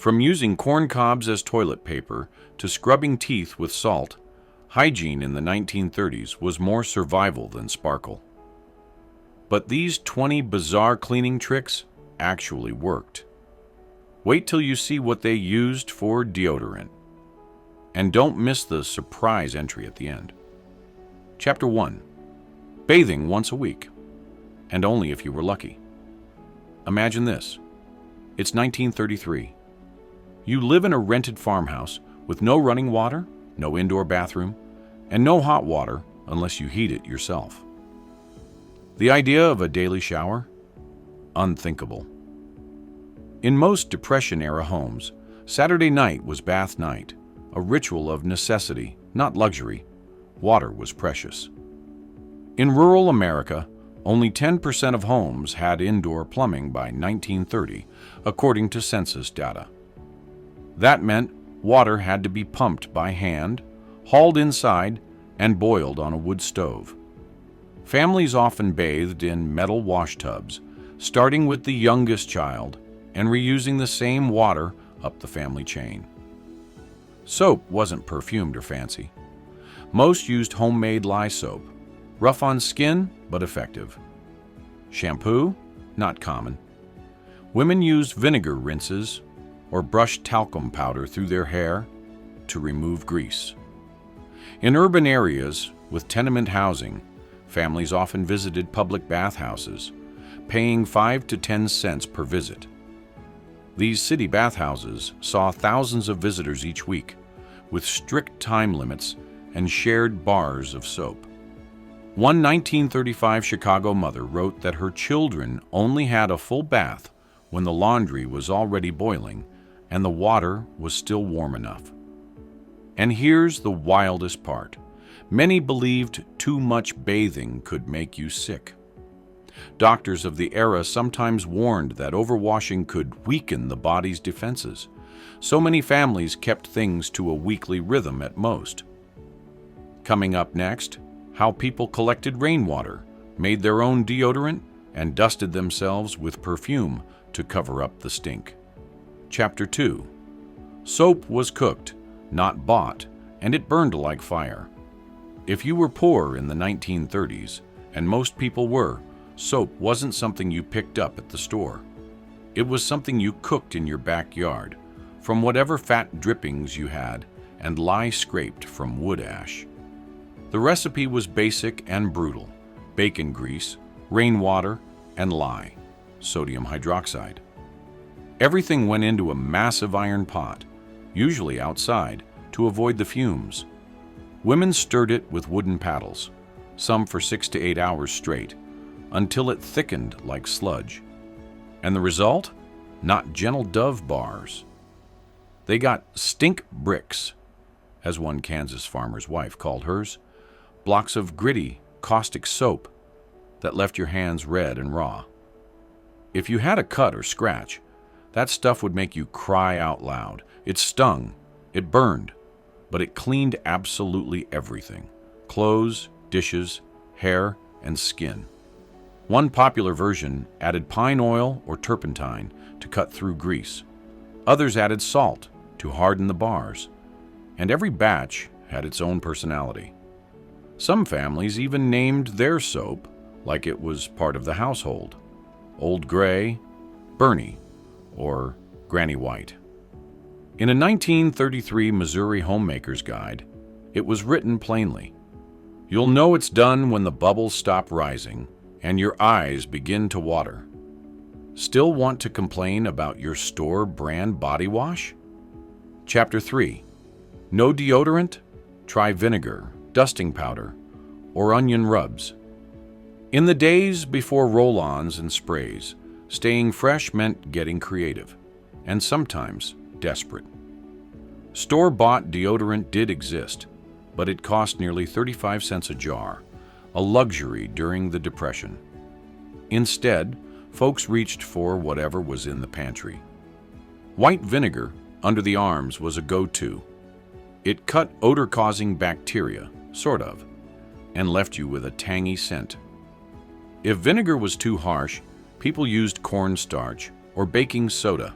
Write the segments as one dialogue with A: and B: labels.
A: From using corn cobs as toilet paper to scrubbing teeth with salt, hygiene in the 1930s was more survival than sparkle. But these 20 bizarre cleaning tricks actually worked. Wait till you see what they used for deodorant. And don't miss the surprise entry at the end. Chapter 1. Bathing once a week, and only if you were lucky. Imagine this. It's 1933. You live in a rented farmhouse with no running water, no indoor bathroom, and no hot water unless you heat it yourself. The idea of a daily shower? Unthinkable. In most Depression-era homes, Saturday night was bath night, a ritual of necessity, not luxury. Water was precious. In rural America, only 10% of homes had indoor plumbing by 1930, according to census data. That meant water had to be pumped by hand, hauled inside, and boiled on a wood stove. Families often bathed in metal washtubs, starting with the youngest child and reusing the same water up the family chain. Soap wasn't perfumed or fancy. Most used homemade lye soap, rough on skin but effective. Shampoo? Not common. Women used vinegar rinses or brushed talcum powder through their hair to remove grease. In urban areas with tenement housing, families often visited public bathhouses, paying 5 to 10 cents per visit. These city bathhouses saw thousands of visitors each week, with strict time limits and shared bars of soap. One 1935 Chicago mother wrote that her children only had a full bath when the laundry was already boiling and the water was still warm enough. And here's the wildest part. Many believed too much bathing could make you sick. Doctors of the era sometimes warned that overwashing could weaken the body's defenses. So many families kept things to a weekly rhythm at most. Coming up next, how people collected rainwater, made their own deodorant, and dusted themselves with perfume to cover up the stink. Chapter 2. Soap was cooked, not bought, and it burned like fire. If you were poor in the 1930s, and most people were, soap wasn't something you picked up at the store. It was something you cooked in your backyard, from whatever fat drippings you had and lye scraped from wood ash. The recipe was basic and brutal: bacon grease, rainwater, and lye, sodium hydroxide. Everything went into a massive iron pot, usually outside, to avoid the fumes. Women stirred it with wooden paddles, some for 6 to 8 hours straight, until it thickened like sludge. And the result? Not gentle Dove bars. They got stink bricks, as one Kansas farmer's wife called hers, blocks of gritty, caustic soap that left your hands red and raw. If you had a cut or scratch, that stuff would make you cry out loud. It stung, it burned, but it cleaned absolutely everything: clothes, dishes, hair, and skin. One popular version added pine oil or turpentine to cut through grease. Others added salt to harden the bars. And every batch had its own personality. Some families even named their soap like it was part of the household: Old Gray, Bernie, or Granny White. In a 1933 Missouri Homemaker's Guide, it was written plainly: "You'll know it's done when the bubbles stop rising and your eyes begin to water." Still want to complain about your store brand body wash? Chapter 3. No deodorant? Try vinegar, dusting powder, or onion rubs. In the days before roll-ons and sprays, staying fresh meant getting creative, and sometimes desperate. Store-bought deodorant did exist, but it cost nearly 35 cents a jar, a luxury during the Depression. Instead, folks reached for whatever was in the pantry. White vinegar under the arms was a go-to. It cut odor-causing bacteria, sort of, and left you with a tangy scent. If vinegar was too harsh, people used cornstarch or baking soda,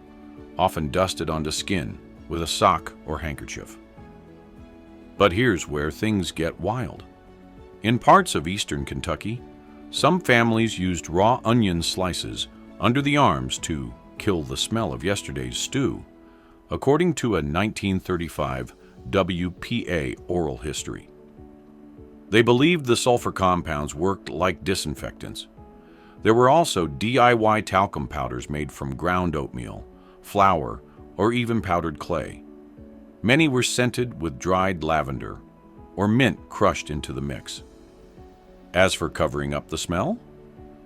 A: often dusted onto skin with a sock or handkerchief. But here's where things get wild. In parts of eastern Kentucky, some families used raw onion slices under the arms to kill the smell of yesterday's stew, according to a 1935 WPA oral history. They believed the sulfur compounds worked like disinfectants. There were also DIY talcum powders made from ground oatmeal, flour, or even powdered clay. Many were scented with dried lavender or mint crushed into the mix. As for covering up the smell,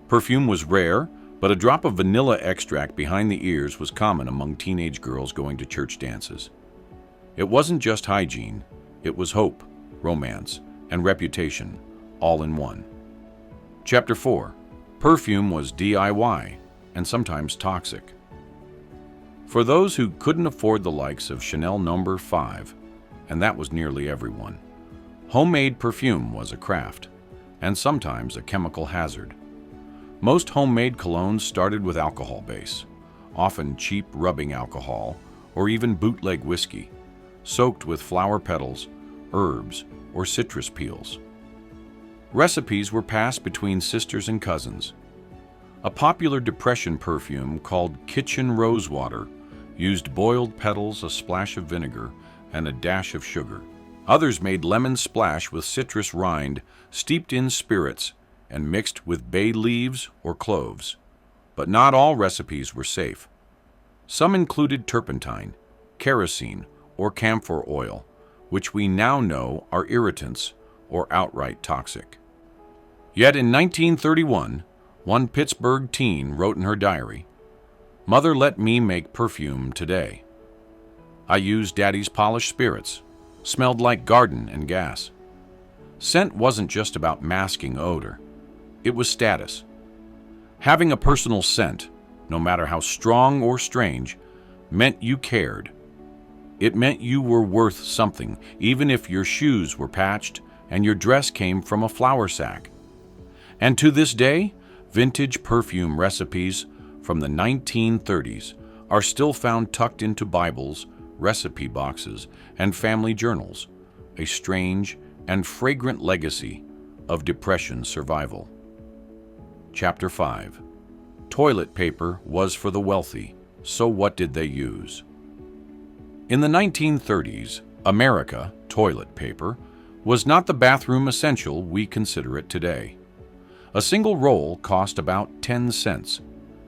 A: perfume was rare, but a drop of vanilla extract behind the ears was common among teenage girls going to church dances. It wasn't just hygiene, it was hope, romance, and reputation, all in one. Chapter 4. Perfume was DIY, and sometimes toxic. For those who couldn't afford the likes of Chanel No. 5, and that was nearly everyone, homemade perfume was a craft, and sometimes a chemical hazard. Most homemade colognes started with alcohol base, often cheap rubbing alcohol or even bootleg whiskey, soaked with flower petals, herbs, or citrus peels. Recipes were passed between sisters and cousins. A popular depression perfume called Kitchen Rosewater used boiled petals, a splash of vinegar, and a dash of sugar. Others made lemon splash with citrus rind steeped in spirits and mixed with bay leaves or cloves. But not all recipes were safe. Some included turpentine, kerosene, or camphor oil, which we now know are irritants or outright toxic. Yet in 1931, one Pittsburgh teen wrote in her diary, "Mother let me make perfume today. I used Daddy's polished spirits, smelled like garden and gas." Scent wasn't just about masking odor. It was status. Having a personal scent, no matter how strong or strange, meant you cared. It meant you were worth something, even if your shoes were patched and your dress came from a flour sack. And to this day, vintage perfume recipes from the 1930s are still found tucked into Bibles, recipe boxes, and family journals, a strange and fragrant legacy of Depression survival. Chapter 5. Toilet paper was for the wealthy, so what did they use? In the 1930s, America, toilet paper, was not the bathroom essential we consider it today. A single roll cost about 10 cents,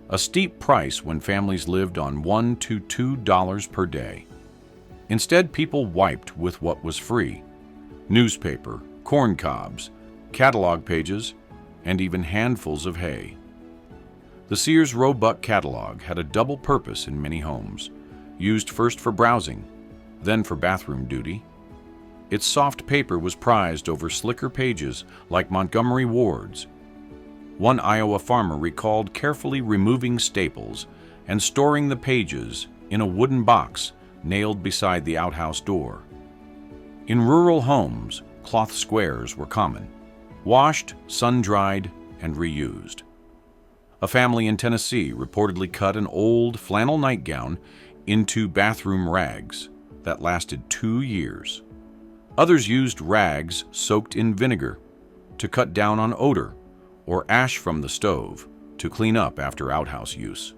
A: a steep price when families lived on $1 to $2 per day. Instead, people wiped with what was free: newspaper, corn cobs, catalog pages, and even handfuls of hay. The Sears Roebuck catalog had a double purpose in many homes, used first for browsing, then for bathroom duty. Its soft paper was prized over slicker pages like Montgomery Ward's. One Iowa farmer recalled carefully removing staples and storing the pages in a wooden box nailed beside the outhouse door. In rural homes, cloth squares were common, washed, sun-dried, and reused. A family in Tennessee reportedly cut an old flannel nightgown into bathroom rags that lasted 2 years. Others used rags soaked in vinegar to cut down on odor, or ash from the stove to clean up after outhouse use.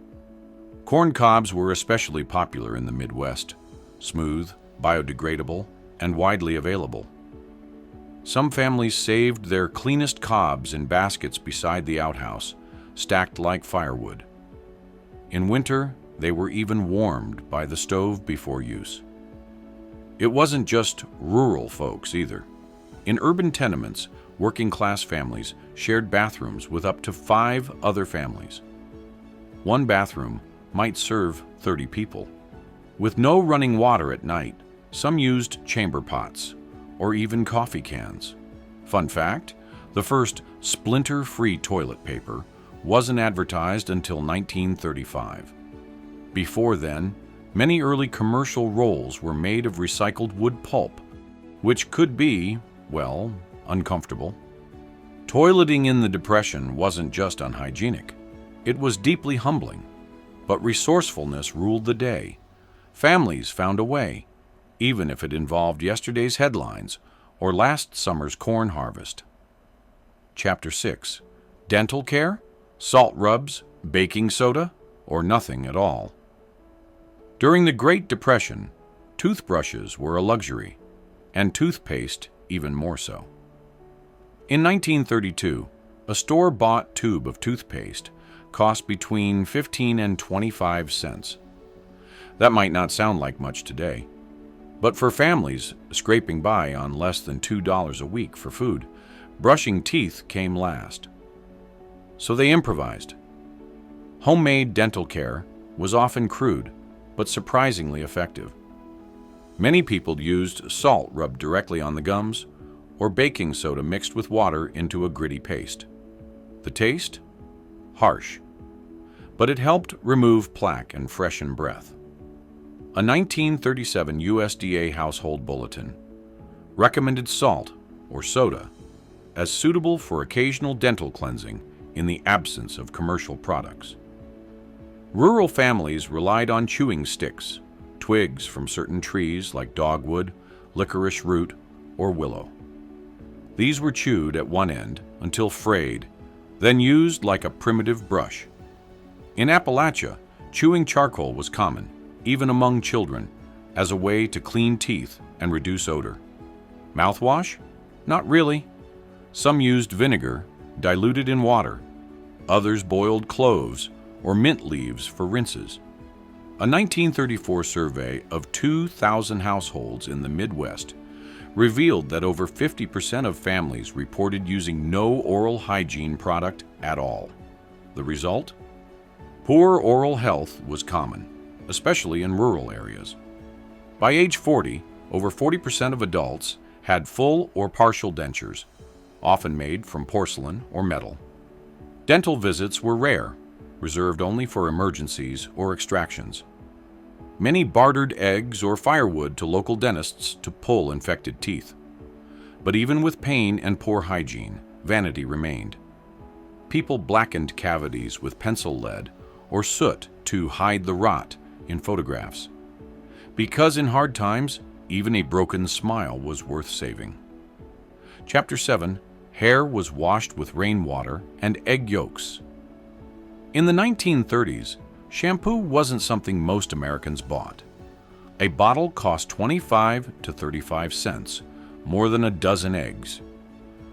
A: Corn cobs were especially popular in the Midwest, smooth, biodegradable, and widely available. Some families saved their cleanest cobs in baskets beside the outhouse, stacked like firewood. In winter, they were even warmed by the stove before use. It wasn't just rural folks either. In urban tenements, working-class families shared bathrooms with up to 5 other families. One bathroom might serve 30 people. With no running water at night, some used chamber pots or even coffee cans. Fun fact, the first splinter-free toilet paper wasn't advertised until 1935. Before then, many early commercial rolls were made of recycled wood pulp, which could be, well, uncomfortable. Toileting in the Depression wasn't just unhygienic. It was deeply humbling. But resourcefulness ruled the day. Families found a way, even if it involved yesterday's headlines or last summer's corn harvest. Chapter 6. Dental care? Salt rubs, baking soda, or nothing at all? During the Great Depression, toothbrushes were a luxury, and toothpaste even more so. In 1932, a store-bought tube of toothpaste cost between 15 and 25 cents. That might not sound like much today, but for families scraping by on less than $2 a week for food, brushing teeth came last. So they improvised. Homemade dental care was often crude, but surprisingly effective. Many people used salt rubbed directly on the gums or baking soda mixed with water into a gritty paste. The taste? Harsh. But it helped remove plaque and freshen breath. A 1937 USDA household bulletin recommended salt, or soda, as suitable for occasional dental cleansing in the absence of commercial products. Rural families relied on chewing sticks, twigs from certain trees like dogwood, licorice root, or willow. These were chewed at one end until frayed, then used like a primitive brush. In Appalachia, chewing charcoal was common, even among children, as a way to clean teeth and reduce odor. Mouthwash? Not really. Some used vinegar, diluted in water. Others boiled cloves or mint leaves for rinses. A 1934 survey of 2,000 households in the Midwest revealed that over 50% of families reported using no oral hygiene product at all. The result? Poor oral health was common, especially in rural areas. By age 40, over 40% of adults had full or partial dentures, often made from porcelain or metal. Dental visits were rare, reserved only for emergencies or extractions. Many bartered eggs or firewood to local dentists to pull infected teeth. But even with pain and poor hygiene, vanity remained. People blackened cavities with pencil lead or soot to hide the rot in photographs. Because in hard times, even a broken smile was worth saving. Chapter 7. Hair was washed with rainwater and egg yolks. In the 1930s, shampoo wasn't something most Americans bought. A bottle cost 25 to 35 cents, more than a dozen eggs.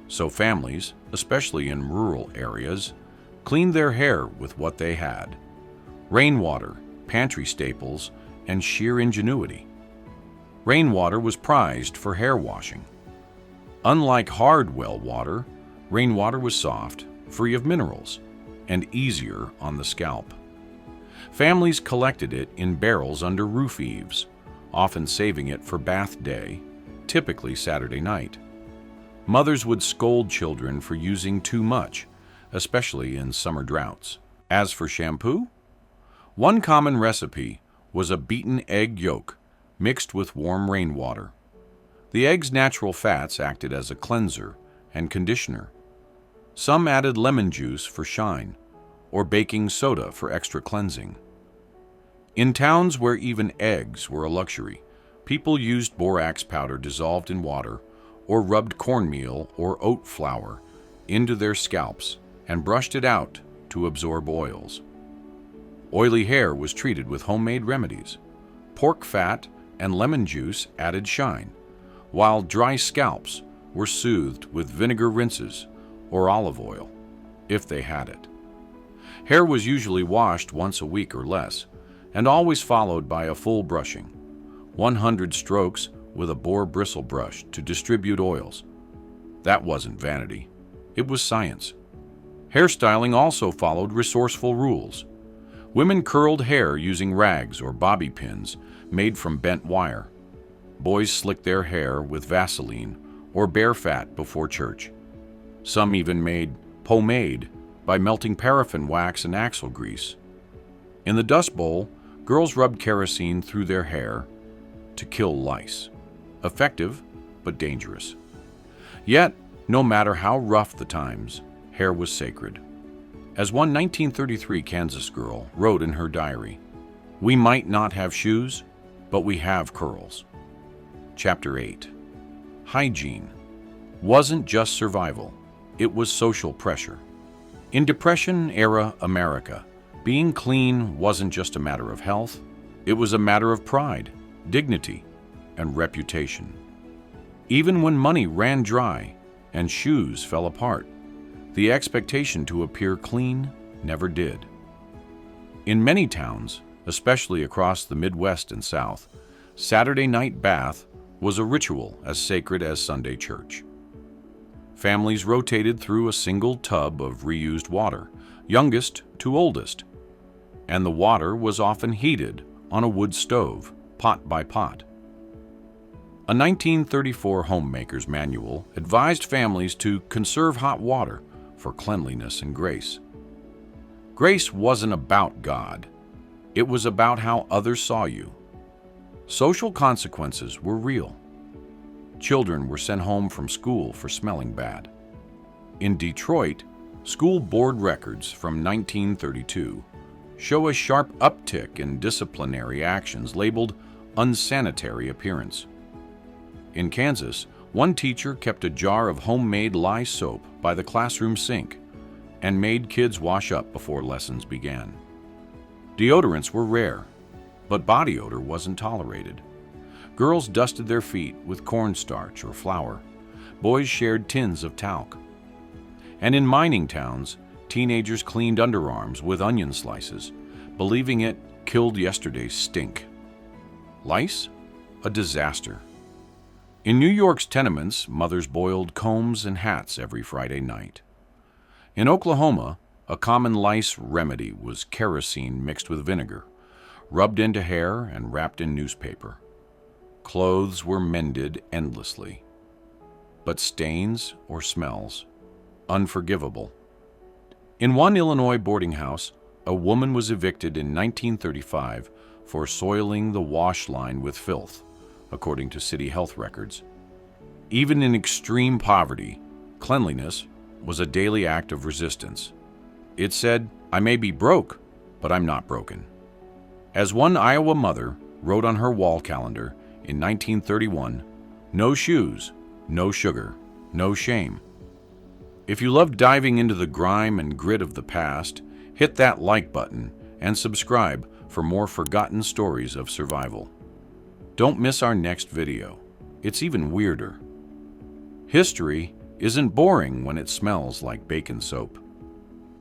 A: So families, especially in rural areas, cleaned their hair with what they had: rainwater, pantry staples, and sheer ingenuity. Rainwater was prized for hair washing. Unlike hard well water, rainwater was soft, free of minerals, and easier on the scalp. Families collected it in barrels under roof eaves, often saving it for bath day, typically Saturday night. Mothers would scold children for using too much, especially in summer droughts. As for shampoo, one common recipe was a beaten egg yolk mixed with warm rainwater. The egg's natural fats acted as a cleanser and conditioner. Some added lemon juice for shine, or baking soda for extra cleansing. In towns where even eggs were a luxury, people used borax powder dissolved in water or rubbed cornmeal or oat flour into their scalps and brushed it out to absorb oils. Oily hair was treated with homemade remedies. Pork fat and lemon juice added shine, while dry scalps were soothed with vinegar rinses or olive oil, if they had it. Hair was usually washed once a week or less, and always followed by a full brushing, 100 strokes with a boar bristle brush to distribute oils. That wasn't vanity. It was science. Hairstyling also followed resourceful rules. Women curled hair using rags or bobby pins made from bent wire. Boys slicked their hair with Vaseline or bear fat before church. Some even made pomade by melting paraffin wax and axle grease. In the Dust Bowl, girls rubbed kerosene through their hair to kill lice. Effective, but dangerous. Yet, no matter how rough the times, hair was sacred. As one 1933 Kansas girl wrote in her diary, "We might not have shoes, but we have curls." Chapter 8. Hygiene wasn't just survival, it was social pressure. In Depression-era America, being clean wasn't just a matter of health, it was a matter of pride, dignity, and reputation. Even when money ran dry and shoes fell apart, the expectation to appear clean never did. In many towns, especially across the Midwest and South, Saturday night bath was a ritual as sacred as Sunday church. Families rotated through a single tub of reused water, youngest to oldest, and the water was often heated on a wood stove, pot by pot. A 1934 homemaker's manual advised families to conserve hot water for cleanliness and grace. Grace wasn't about God. It was about how others saw you. Social consequences were real. Children were sent home from school for smelling bad. In Detroit, school board records from 1932 show a sharp uptick in disciplinary actions labeled unsanitary appearance. In Kansas, one teacher kept a jar of homemade lye soap by the classroom sink and made kids wash up before lessons began. Deodorants were rare, but body odor wasn't tolerated. Girls dusted their feet with cornstarch or flour. Boys shared tins of talc. And in mining towns, teenagers cleaned underarms with onion slices, believing it killed yesterday's stink. Lice? A disaster. In New York's tenements, mothers boiled combs and hats every Friday night. In Oklahoma, a common lice remedy was kerosene mixed with vinegar, rubbed into hair and wrapped in newspaper. Clothes were mended endlessly, but stains or smells, unforgivable. In one Illinois boarding house, a woman was evicted in 1935 for soiling the wash line with filth, according to city health records. Even in extreme poverty, cleanliness was a daily act of resistance. It said, "I may be broke, but I'm not broken." As one Iowa mother wrote on her wall calendar in 1931, "No shoes, no sugar, no shame." If you love diving into the grime and grit of the past, hit that like button and subscribe for more forgotten stories of survival. Don't miss our next video. It's even weirder. History isn't boring when it smells like bacon soap.